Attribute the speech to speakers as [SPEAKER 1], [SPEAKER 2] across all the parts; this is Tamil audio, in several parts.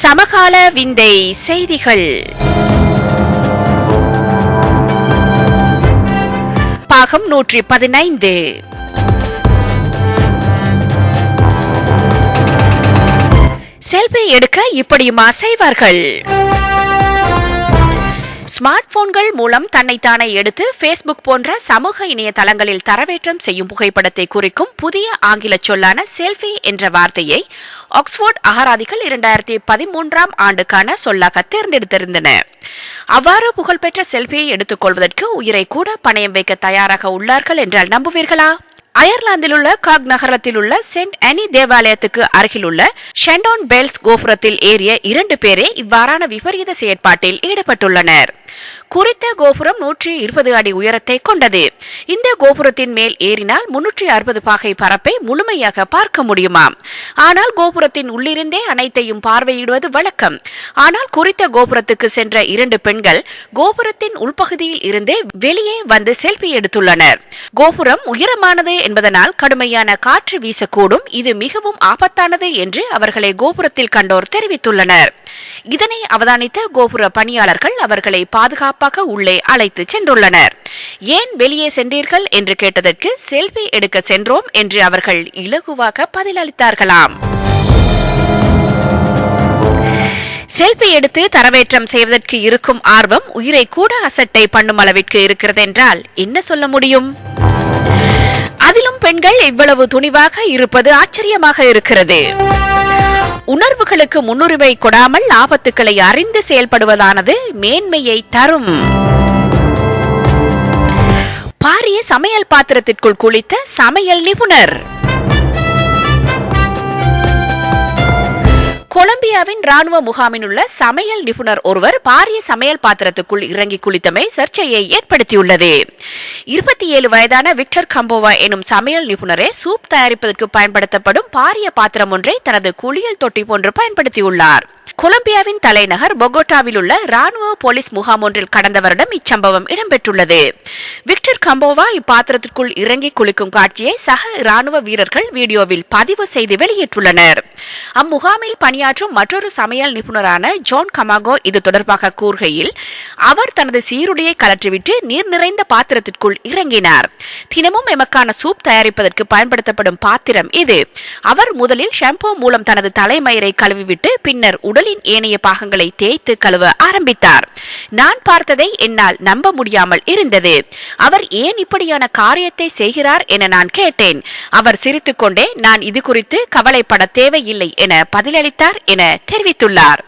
[SPEAKER 1] சமகால விந்தை செய்திகள் பாகம் 115. செல்ஃபி எடுக்க இப்படியுமா செய்வார்கள்? ஸ்மார்ட் போன்கள் மூலம் தன்னைத்தானே எடுத்து Facebook போன்ற சமூக இணையதளங்களில் தரவேற்றம் செய்யும் புகைப்படத்தை குறிக்கும் புதிய ஆங்கில சொல்லான செல்ஃபி என்ற வார்த்தையை ஆக்ஸ்போர்ட் அகராதிகள் 2013ஆம் ஆண்டுக்கான சொல்லாக தேர்ந்தெடுத்திருந்தன. அவ்வாறு புகழ்பெற்ற செல்ஃபியை எடுத்துக் கொள்வதற்கு உயிரை கூட பணயம் வைக்க தயாராக உள்ளார்கள் என்றால் நம்புவீர்களா? அயர்லாந்தில் உள்ள காக் நகரத்தில் உள்ள சென்ட் அனி தேவாலயத்துக்கு அருகில் உள்ள ஷெண்டோன் பெல்ஸ் கோபுரத்தில் ஏறிய 2 பேரே இவ்வாறான விபரீத செயற்பாட்டில் ஈடுபட்டுள்ளனர். குறித்த கோபுரம் 120 அடி உயரத்தை கொண்டது. இந்த கோபுரத்தின் மேல் ஏறினால் 360 பாகை பரப்பை முழுமையாக பார்க்க முடியுமாம். ஆனால் கோபுரத்தின் உள்ளிருந்தே அனைத்தையும் பார்வையிடுவது வழக்கம். ஆனால் குறித்த கோபுரத்துக்கு சென்ற 2 பெண்கள் கோபுரத்தின் உள்பகுதியில் இருந்து வெளியே வந்து செல்ஃபி எடுத்துள்ளனர். கோபுரம் உயரமானது என்பதனால் கடுமையான காற்று வீசக்கூடும், இது மிகவும் ஆபத்தானது என்று அவர்களை கோபுரத்தில் கண்டோர் தெரிவித்துள்ளனர். இதனை அவதானித்த கோபுர பணியாளர்கள் அவர்களை பாதுகாப்பாக உள்ளே அழைத்து சென்றுள்ளனர். ஏன் வெளியே சென்றீர்கள் என்று கேட்டதற்கு செல்ஃபி எடுக்க சென்றோம் என்று அவர்கள் இலகுவாக பதிலளித்தார்களாம். செல்ஃபி எடுத்து தரவேற்றம் செய்வதற்கு இருக்கும் ஆர்வம் உயிரை கூட அசட்டை பண்ணும் அளவிற்கு இருக்கிறது என்றால் என்ன சொல்ல முடியும்? அதிலும் பெண்கள் இவ்வளவு துணிவாக இருப்பது ஆச்சரியமாக இருக்கிறது. உணர்வுகளுக்கு முன்னுரிமை கொடாமல் ஆபத்துக்களை அறிந்து செயல்படுவதானது மேன்மையை தரும். பாரிய சமையல் பாத்திரத்திற்குள் குளித்த சமையல் நிபுணர். கொலம்பியாவின் ராணுவ முகாமில் உள்ள சமையல் நிபுணர் ஒருவர் பாரிய சமையல் பாத்திரத்துக்குள் இறங்கி குளித்தமை சர்ச்சையை ஏற்படுத்தியுள்ளது. 27 வயதான விக்டர் கம்போவா எனும் சமையல் நிபுணரே சூப் தயாரிப்பதற்கு பயன்படுத்தப்படும் பாரிய பாத்திரம் ஒன்றை தனது குளியல் தொட்டி போன்று பயன்படுத்தியுள்ளார். கொலம்பியாவின் தலைநகர் பொகோட்டாவில் உள்ள ராணுவ போலீஸ் முகாம் ஒன்றில் கடந்த வருடம் இச்சம்பவம் இடம்பெற்றுள்ளது. விக்டர் கம்போவா இப்பாத்திரத்திற்குள் இறங்கி குளிக்கும் காட்சியை சக ராணுவ வீரர்கள் வீடியோவில் பதிவு செய்து வெளியிட்டுள்ளனர். அம்முகாமில் பணியாற்றும் மற்றொரு சமையல் நிபுணரான ஜான் கமாகோ இது தொடர்பாக கூறுகையில், அவர் தனது சீருடையை கலற்றிவிட்டு நீர் நிறைந்த பாத்திரத்திற்குள் இறங்கினார். தினமும் எமக்கான சூப் தயாரிப்பதற்கு பயன்படுத்தப்படும் பாத்திரம் இது. அவர் முதலில் ஷாம்போ மூலம் தனது தலைமயிரை கழுவிவிட்டு பின்னர் உடலின் ஏனைய பாகங்களை தேய்த்து கழுவ ஆரம்பித்தார். நான் பார்த்ததை என்னால் நம்ப முடியாமல் இருந்தது. அவர் ஏன் இப்படியான காரியத்தை செய்கிறார் என நான் கேட்டேன். அவர் சிரித்துக்கொண்டே நான் இது குறித்து கவலைப்பட தேவையில்லை என பதிலளித்தார் என தெரிவித்துள்ளார்.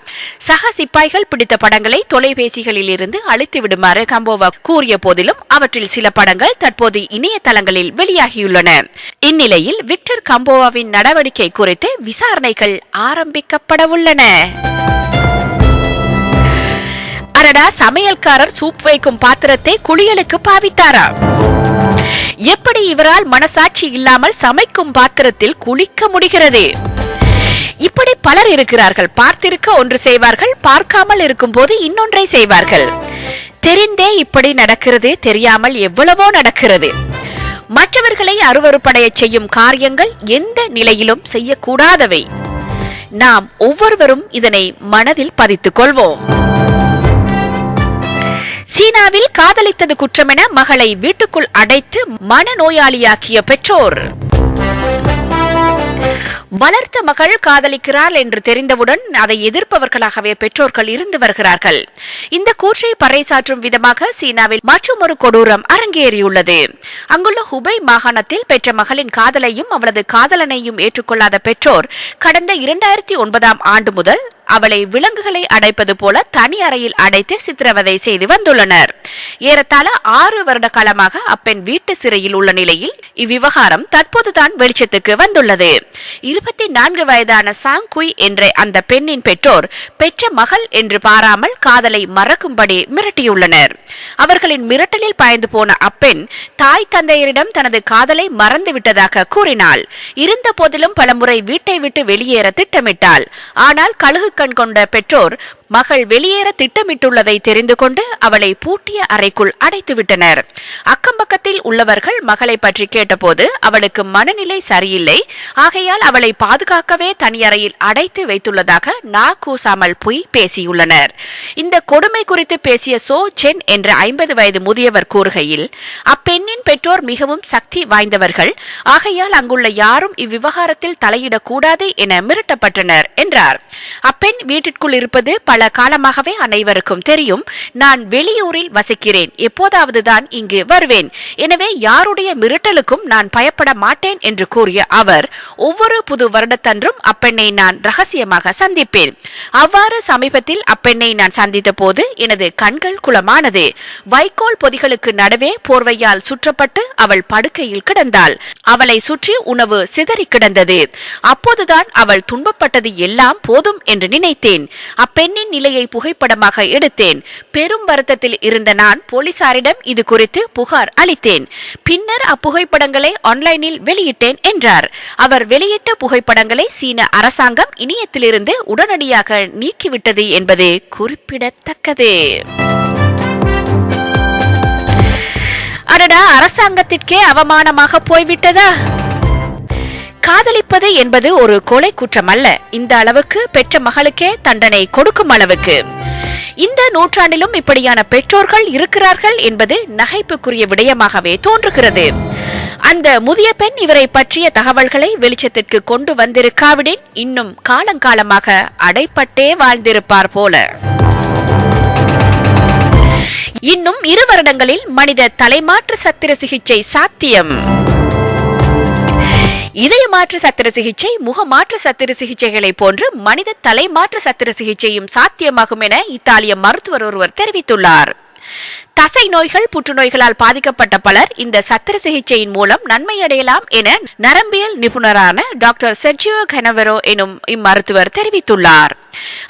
[SPEAKER 1] சக சிப்பாய்கள் பிடித்த படங்களை தொலைபேசிகளில் இருந்து அழித்து விடுமாறு கம்போவா கூறிய போதிலும் அவற்றில் சில படங்கள் தற்போது இணையதளங்களில் வெளியாகியுள்ளன. இந்நிலையில் விக்டர் கம்போவாவின் நடவடிக்கை குறித்து விசாரணைகள் ஆரம்பிக்கப்பட உள்ளன. அடடா, சமையல்காரர் சூப் வைக்கும் பாத்திரத்தை குளியலுக்கு பாவித்தாரா? எப்படி இவரால் மனசாட்சி இல்லாமல் சமைக்கும் பாத்திரத்தில் குளிக்க முடிகிறது? இப்படி பலர் இருக்கிறார்கள். பார்த்திருக்க ஒன்று செய்வார்கள், பார்க்காமல் இருக்கும் போது இன்னொன்றை செய்வார்கள். தெரிந்தே இப்படி நடக்கிறது, தெரியாமல் எவ்வளவோ நடக்கிறது. மற்றவர்களை அருவருப்படைய செய்யும் காரியங்கள் எந்த நிலையிலும் செய்யக்கூடாதவை. நாம் ஒவ்வொருவரும் இதனை மனதில் பதித்துக் கொள்வோம். சீனாவில் காதலித்தது குற்றமென மகளை வீட்டுக்குள் அடைத்து மனநோயாளியாக்கிய பெற்றோர். வளர்த்த மகள் காதலிக்கிறாள் என்று தெரிந்தவுடன் அதை எதிர்ப்பவர்களாகவே பெற்றோர்கள் இருந்து வருகிறார்கள். இந்த கூற்றை பறைசாற்றும் விதமாக சீனாவில் மற்றொரு கொடூரம் அரங்கேறியுள்ளது. அங்குள்ள ஹுபை மாகாணத்தில் பெற்ற மகளின் காதலையும் அவளது காதலனையும் ஏற்றுக்கொள்ளாத பெற்றோர் கடந்த 2009ஆம் ஆண்டு முதல் அவளை விலங்குகளை அடைப்பது போல தனி அறையில் அடைத்து சித்திரவதை செய்து வந்துள்ளனர். ஏறத்தாழ 6 வருட காலமாக அப்பெண் வீட்டு சிறையில் உள்ள நிலையில் இவ்விவகாரம் தற்போதுதான் வெளிச்சத்துக்கு வந்துள்ளது. 24 வயதான சாங்குய் என்ற அந்த பெண்ணின் பெற்றோர் பெற்ற மகள் என்று பாராமல் காதலை மறக்கும்படி மிரட்டியுள்ளனர். அவர்களின் மிரட்டலில் பாய்ந்து போன அப்பெண் தாய் தந்தையரிடம் தனது காதலை மறந்துவிட்டதாக கூறினாள். இருந்த போதிலும் பலமுறை வீட்டை விட்டு வெளியேற திட்டமிட்டாள். ஆனால் கழுகு கண் கொண்ட பெற்றோர் மகள் வெளியேற திட்டமிட்டுள்ளதை தெரிந்து கொண்டு அவளை பூட்டிய அறைக்குள் அடைத்துவிட்டனர். அக்கம்பக்கத்தில் உள்ளவர்கள் மகளை பற்றி கேட்டபோது அவளுக்கு மனநிலை சரியில்லை, ஆகையால் அவளை பாதுகாக்கவே தனியறையில் அடைத்து வைத்துள்ளதாக நா கூசாமல் பொய் பேசியுள்ளனர். இந்த கொடுமை குறித்து பேசிய சோ சென் என்ற 50 வயது முதியவர் கூறுகையில், அப்பெண்ணின் பெற்றோர் மிகவும் சக்தி வாய்ந்தவர்கள், ஆகையால் அங்குள்ள யாரும் இவ்விவகாரத்தில் தலையிடக்கூடாது என மிரட்டப்பட்டனர் என்றார். அப்பெண் வீட்டிற்குள் இருப்பது பல காலமாகவே அனைவருக்கும் தெரியும். நான் வெளியூரில் வசிக்கிறேன், எப்போதாவதுதான் இங்கு வருவேன், எனவே யாருடைய மிரட்டலுக்கும் நான் பயப்பட மாட்டேன் என்று கூறிய அவர், ஒவ்வொரு புது வருடத்தன்றும் அப்பெண்ணை நான் ரகசியமாக சந்திப்பேன். அவ்வாறு சமீபத்தில் அப்பெண்ணை நான் சந்தித்த போது எனது கண்கள் குளமானது. வைக்கோல் பொதிகளுக்கு நடுவே போர்வையால் சுற்றப்பட்டு அவள் படுக்கையில் கிடந்தாள். அவளை சுற்றி உணவு சிதறி கிடந்தது. அப்போதுதான் அவள் துன்பப்பட்டது எல்லாம் போதும் என்று நினைத்தேன். அப்பெண்ணின் நிலையை புகைப்படமாக எடுத்தேன். பெரும் வருத்தத்தில் இருந்த நான் போலீசாரிடம் இது குறித்து புகார் அளித்தேன். பின்னர் அப்புகைப்படங்களை ஆன்லைனில் வெளியிட்டேன் என்றார். அவர் வெளியிட்ட புகைப்படங்களை சீன அரசாங்கம் இணையத்திலிருந்து உடனடியாக நீக்கிவிட்டது என்பது குறிப்பிடத்தக்கது. அடடா, அரசாங்கத்திற்கே அவமானமாக போய்விட்டதா? காதலிப்பது என்பது ஒரு கொலை குற்றம் அல்ல. இந்த அளவுக்கு பெற்ற மகளுக்கே தண்டனை கொடுக்கும் அளவுக்கு இந்த நூற்றாண்டிலும் இப்படியான பெற்றோர்கள் இருக்கிறார்கள் என்பது நகைப்புக்குரிய விடயமாகவே தோன்றுகிறது. அந்த முதிய பெண் இவரை பற்றிய தகவல்களை வெளிச்சத்திற்கு கொண்டு வந்திருக்காவிடின் இன்னும் காலங்காலமாக அடைப்பட்டே வாழ்ந்திருப்பார் போல. இன்னும் 2 வருடங்களில் மனித தலைமாற்று சத்திர சிகிச்சை சாத்தியம். இதய மாற்று சத்திர சிகிச்சை, முக மாற்று சத்திர சிகிச்சைகளை போன்று மனித தலைமாற்று சத்திர சிகிச்சையும் சாத்தியமாகும் என இத்தாலிய மருத்துவர் ஒருவர் தெரிவித்துள்ளார். தசை நோய்கள், புற்றுநோய்களால் பாதிக்கப்பட்ட பலர் இந்த சத்திர சிகிச்சையின் மூலம் நன்மையடையலாம் என நரம்பியல் நிபுணரான டாக்டர் செர்ஜியோ கனவெரோ எனும் இம்மருத்துவர் தெரிவித்துள்ளார்.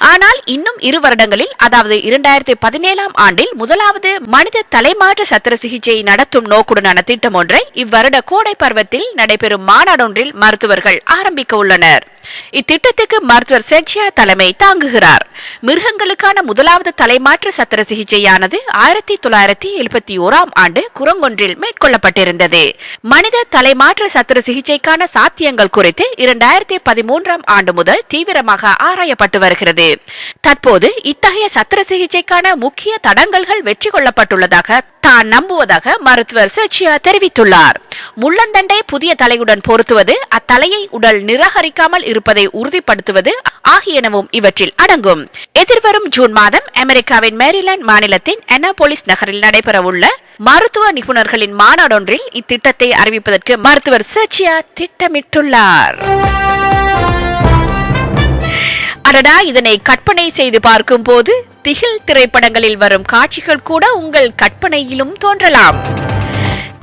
[SPEAKER 1] ஆனால் இன்னும் 2 வருடங்களில், அதாவது 2017ஆம் ஆண்டில் முதலாவது மனித தலைமாற்று சத்திர சிகிச்சையை நடத்தும் நோக்குடனான திட்டம் ஒன்றை இவ்வருட கோடை பருவத்தில் நடைபெறும் மாநாடொன்றில் மருத்துவர்கள் ஆரம்பிக்க உள்ளனர். இத்திட்டத்துக்கு மருத்துவர் செர்ஜியா தலைமை தாங்குகிறார். மிருகங்களுக்கான முதலாவது தலைமாற்று சத்திர சிகிச்சையானது 1971ஆம் ஆண்டு குரங்கொன்றில் மேற்கொள்ளப்பட்டிருந்தது. மனித தலைமாற்று சத்திர சிகிச்சைக்கான சாத்தியங்கள் குறித்து 2013ஆம் ஆண்டு முதல் தீவிரமாக ஆராயப்பட்டு வருகிறது. தற்போது இத்தகைய சத்திர சிகிச்சைக்கான முக்கிய தடங்கல்கள் வெற்றி கொள்ளப்பட்டுள்ளதாக தான் நம்புவதாக மருத்துவர் செர்ஜியா தெரிவித்துள்ளார். முள்ளந்தண்டை புதிய தலையுடன் பொருத்துவது, அத்தலையை உடல் நிராகரிக்காமல் இருப்பதை உறுதிப்படுத்துவது ஆகியனவும் இவற்றில் அடங்கும். எதிர்வரும் ஜூன் மாதம் அமெரிக்காவின் மேரிலாந்து மாநிலத்தின் அனாபோலிஸ் நகரில் நடைபெறவுள்ள மருத்துவ நிபுணர்களின் மாநாடொன்றில் இத்திட்டத்தை அறிவிப்பதற்கு மருத்துவர் செர்ஜியா திட்டமிட்டுள்ளார். அடடா, இதனை கற்பனை செய்து பார்க்கும் போது திகில் திரைப்படங்களில் வரும் காட்சிகள் கூட உங்கள் கற்பனையிலும் தோன்றலாம்.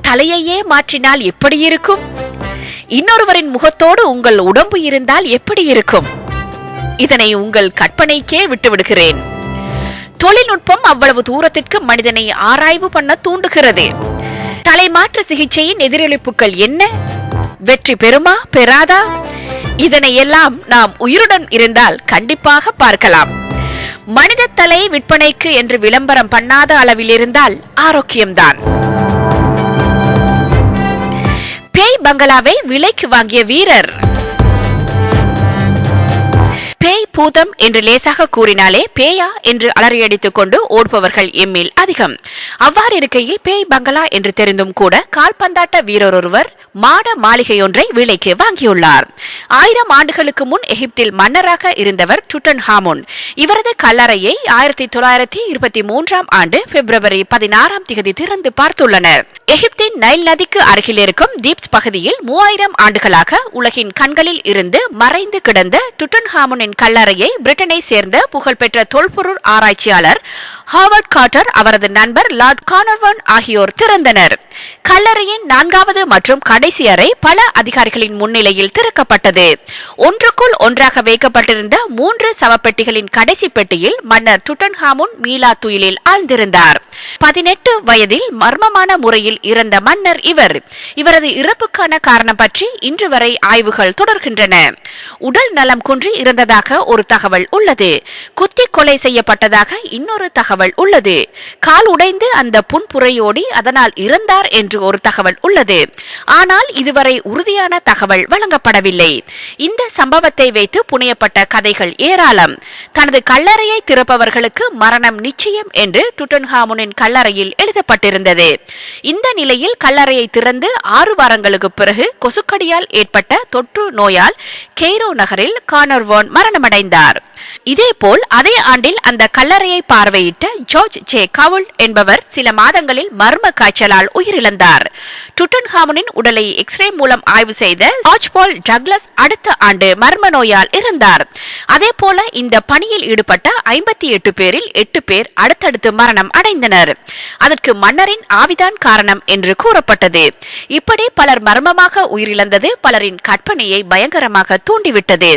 [SPEAKER 1] தலையையே மாற்றினால் எப்படி இருக்கும்? இன்னொருவரின் முகத்தோடு உங்கள் உடம்பு இருந்தால் எப்படி இருக்கும்? இதனை உங்கள் கற்பனைக்கே விட்டுவிடுகிறேன். தொழில்நுட்பம் அவ்வளவு தூரத்திற்கு மனிதனை ஆராய்வு பண்ண தூண்டுகிறது. தலைமாற்று சிகிச்சையின் எதிரொலிப்புகள் என்ன? வெற்றி பெறுமா, பெறாதா? இதனையெல்லாம் நாம் உயிருடன் இருந்தால் கண்டிப்பாக பார்க்கலாம். மனித தலை விற்பனைக்கு என்று விளம்பரம் பண்ணாத அளவில் இருந்தால் ஆரோக்கியம்தான். பேய் பங்களாவை விலைக்கு வாங்கிய வீரர். பேய் பூதம் என்று லேசாக கூறினாலே பேயா என்று அலறியடித்துக் கொண்டு ஓடுபவர்கள் எம்மில் அதிகம். அவ்வாறு இருக்கையில் பேய் பங்களா என்று தெரிந்தும் கூட கால்பந்தாட்ட வீரர் ஒருவர் மாட மாளிகையொன்றை விலைக்கு வாங்கியுள்ளார். 1000 ஆண்டுகளுக்கு முன் எகிப்தில் மன்னராக இருந்தவர் டுட்டன் ஹாமுன். இவரது கல்லறையை 1923ஆம் ஆண்டு பிப்ரவரி 16ஆம் தேதி திறந்து பார்த்துள்ளனர். எகிப்தின் நைல் நதிக்கு அருகில் இருக்கும் தீப்ஸ் பகுதியில் 3000 ஆண்டுகளாக உலகின் கண்களில் இருந்து மறைந்து கிடந்த டுட்டன் ஹாமுனின் கல்லறையை பிரிட்டனை சேர்ந்த புகழ்பெற்ற தொல்பொருள் ஆராய்ச்சியாளர் ஹாவர்ட் கார்ட்டர், அவரது நண்பர் லார்ட் கார்னர்வன் ஆகியோர் திறந்தனர். கல்லறையின் 4வது மற்றும் கடைசி அறை பல அதிகாரிகளின் முன்னிலையில் திறக்கப்பட்டது. ஒன்றுக்குள் ஒன்றாக வைக்கப்பட்டிருந்த 3 சவப்பெட்டிகளின் கடைசி பெட்டியில் மன்னர் டுட்டன் ஹாமுன் மீளா துயிலில் ஆழ்ந்திருந்தார். 18 வயதில் மர்மமான முறையில் இறந்த மன்னர் இவர். இவரது இறப்புக்கான காரணம் பற்றி இன்று வரை ஆய்வுகள் தொடர்கின்றன. உடல் நலம் குன்றி இறந்ததாக ஒரு தகவல் உள்ளது. குத்தி கொலை செய்யப்பட்டதாக இன்னொரு தகவல் உள்ளது. கால் உடைந்து அந்த புன்புரையோடி அதனால் இறந்தார் என்று ஒரு தகவல் உள்ளது. ஆனால் இதுவரை உறுதியான தகவல் வழங்கப்படவில்லை. இந்த சம்பவத்தை வைத்து புனையப்பட்ட கதைகள் ஏராளம். தனது கல்லறையை திறப்பவர்களுக்கு மரணம் நிச்சயம் என்று டுட்டன்ஹாமுனின் கல்லறையில் எழுதப்பட்டிருந்தது. இந்த நிலையில் கல்லறையை திறந்து 6 வாரங்களுக்கு பிறகு கொசுக்கடியால் ஏற்பட்ட தொற்று நோயால் கெய்ரோ நகரில் கானர்வான் மரணமடைந்தார். இதேபோல் அதே ஆண்டில் அந்த கல்லறையை பார்வையிட்ட ஜார்ஜ் ஜே கவுல் என்பவர் சில மாதங்களில் மர்ம காய்ச்சலால் உயிரிழந்தார். டுட்டன்ஹாமுனின் உடலை எக்ஸ்ரே மூலம் ஆய்வு செய்த ஜார்ஜ் பால் டக்ளஸ் அடுத்த ஆண்டு மர்ம நோயால் இறந்தார். அதேபோல இந்த பணியில் ஈடுபட்ட 58 பேரில் 8 பேர் அடுத்தடுத்து மரணம் அடைந்தனர். அதற்கு மன்னரின் ஆவிதான் காரணம் என்று கூறப்பட்டது. இப்படி பலர் மர்மமாக உயிரிழந்தது பலரின் கற்பனையை பயங்கரமாக தூண்டிவிட்டது.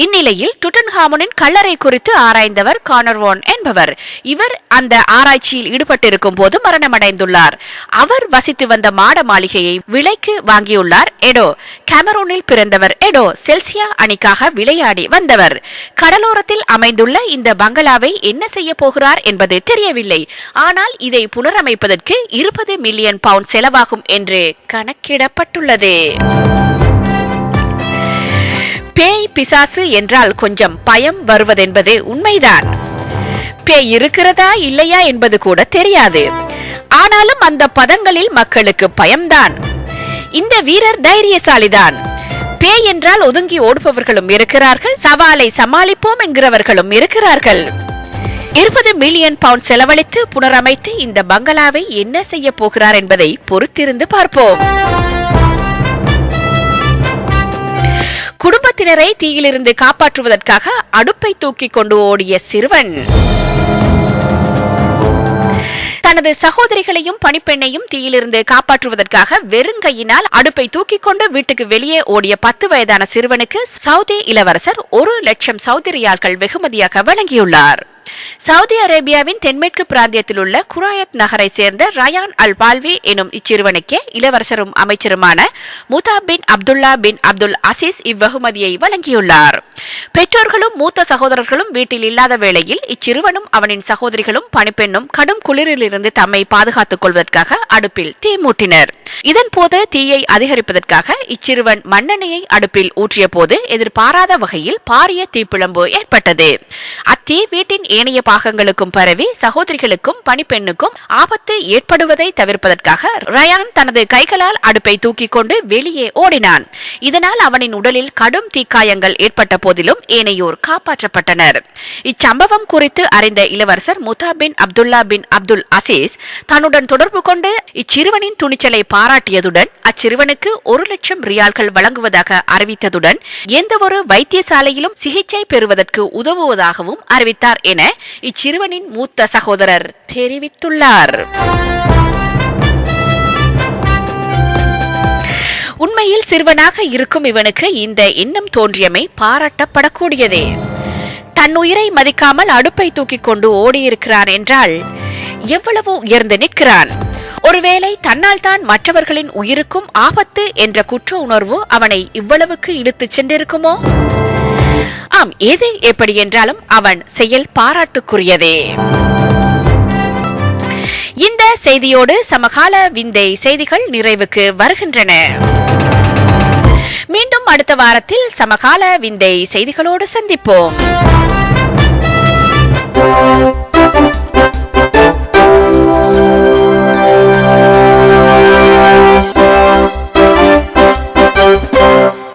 [SPEAKER 1] இந்நிலையில் டுட்டன்ஹாமுனின் கல்லறை குறித்து ஆராய்ந்தவர் கானர்வான் என்பவர். இவர் அந்த ஆராய்ச்சியில் ஈடுபட்டிருக்கும் போது மரணமடைந்துள்ளார். அவர் வசித்து வந்த மாட மாளிகையை விலைக்கு வாங்கியுள்ளார். எடோ கேமரூனில் பிறந்தவர். எடோ செல்சியா அணிக்காக விளையாடி வந்தவர். கடலோரத்தில் அமைந்துள்ள இந்த பங்களாவை என்ன செய்ய போகிறார் என்பது தெரியவில்லை. ஆனால் இதை புனரமைப்பதற்கு 20 மில்லியன் பவுண்ட் செலவாகும் என்று கணக்கிடப்பட்டுள்ளது. பேய் பிசாசு என்றால் கொஞ்சம் பயம் வருவதென்பது உண்மைதான். பேய் இருக்கிறதா இல்லையா என்பது கூட தெரியாது. ஆனாலும் அந்த பதங்களில் மக்களுக்கு பயம்தான். இந்த வீரர் தைரியசாலிதான். பேய் என்றால் ஒதுங்கி ஓடுபவர்களும் இருக்கிறார்கள், சவாலை சமாளிப்போம் என்கிறவர்களும் இருக்கிறார்கள். 20 மில்லியன் பவுண்ட் செலவழித்து புனரமைத்து இந்த பங்களாவை என்ன செய்ய போகிறார் என்பதை பொறுத்திருந்து பார்ப்போம். குடும்பத்தினரை தீயிலிருந்து காப்பாற்றுவதற்காக அடுப்பை தூக்கி கொண்டு ஓடிய சிறுவன். தனது சகோதரிகளையும் பணிப்பெண்ணையும் தீயிலிருந்து காப்பாற்றுவதற்காக வெறுங்கையினால் அடுப்பை தூக்கி கொண்டு வீட்டுக்கு வெளியே ஓடிய 10 வயதான சிறுவனுக்கு சவுதி இளவரசர் 1 லட்சம் சவுதி ரியால்கள் வெகுமதியாக வழங்கியுள்ளார். சவுதி அரேபியாவின் தென்மேற்கு பிராந்தியத்தில் உள்ள குராயத் நகரை சேர்ந்த ரயான் அல் பால்வி எனும் இச்சிறுவனுக்கே இளவரசரும் அமைச்சருமான முதாப் பின் அப்துல்லா பின் அப்துல் அசீஸ் இவ்வெகுமதியை வழங்கியுள்ளார். பெற்றோர்களும் மூத்த சகோதரர்களும் வீட்டில் இல்லாத வேளையில் இச்சிறுவனும் அவனின் சகோதரிகளும் பணிப்பெண்ணும் கடும் குளிரிலிருந்து தம்மை பாதுகாத்துக் கொள்வதற்காக அடுப்பில் தீ மூட்டினர். இதன்போது தீயை அதிகரிப்பதற்காக இச்சிறுவன் மண்ணெண்ணெயை அடுப்பில் ஊற்றிய போது எதிர்பாராத வகையில் பாரிய தீப்பிழம்பு ஏற்பட்டது. அத்தீ வீட்டின் ஏனைய பாகங்களுக்கும் பரவி சகோதரிகளுக்கும் பணிப்பெண்ணுக்கும் ஆபத்து ஏற்படுவதை தவிர்ப்பதற்காக ரயான் தனது கைகளால் அடுப்பை தூக்கிக் கொண்டு வெளியே ஓடினான். இதனால் அவனின் உடலில் கடும் தீக்காயங்கள் ஏற்பட்ட போதிலும் ஏனையோர் காப்பாற்றப்பட்டனர். இச்சம்பவம் குறித்து அறிந்த இளவரசர் முதாப் பின் அப்துல்லா பின் அப்துல் அசீஸ் தன்னுடன் தொடர்பு கொண்டு இச்சிறுவனின் துணிச்சலை பாராட்டியதுடன் அச்சிறுவனுக்கு 1 லட்சம் ரியால்கள் வழங்குவதாக அறிவித்ததுடன் எந்த ஒரு வைத்தியசாலையிலும் சிகிச்சை பெறுவதற்கு உதவுவதாகவும் அறிவித்தார் என இச்சிறுவனின் மூத்த சகோதரர் தெரிவித்துள்ளார். உண்மையில் சிறுவனாக இருக்கும் இவனுக்கு இந்த எண்ணம் தோன்றியமை பாராட்டப்படக்கூடியதே. தன் உயிரை மதிக்காமல் அடுப்பை தூக்கிக் கொண்டு ஓடியிருக்கிறான் என்றால் எவ்வளவு உயர்ந்து நிற்கிறான். ஒருவேளை தன்னால் தான் மற்றவர்களின் உயிருக்கும் ஆபத்து என்ற குற்ற உணர்வு அவனை இவ்வளவுக்கு இழுத்துச் சென்றிருக்குமோ? ஆம், எது எப்படி என்றாலும் அவன் செயல் பாராட்டுக்குரியதே. இந்த செய்தியோடு சமகால விந்தை செய்திகள் நிறைவுக்கு வருகின்றன. மீண்டும் அடுத்த வாரத்தில் சமகால விந்தை செய்திகளோடு சந்திப்போம்.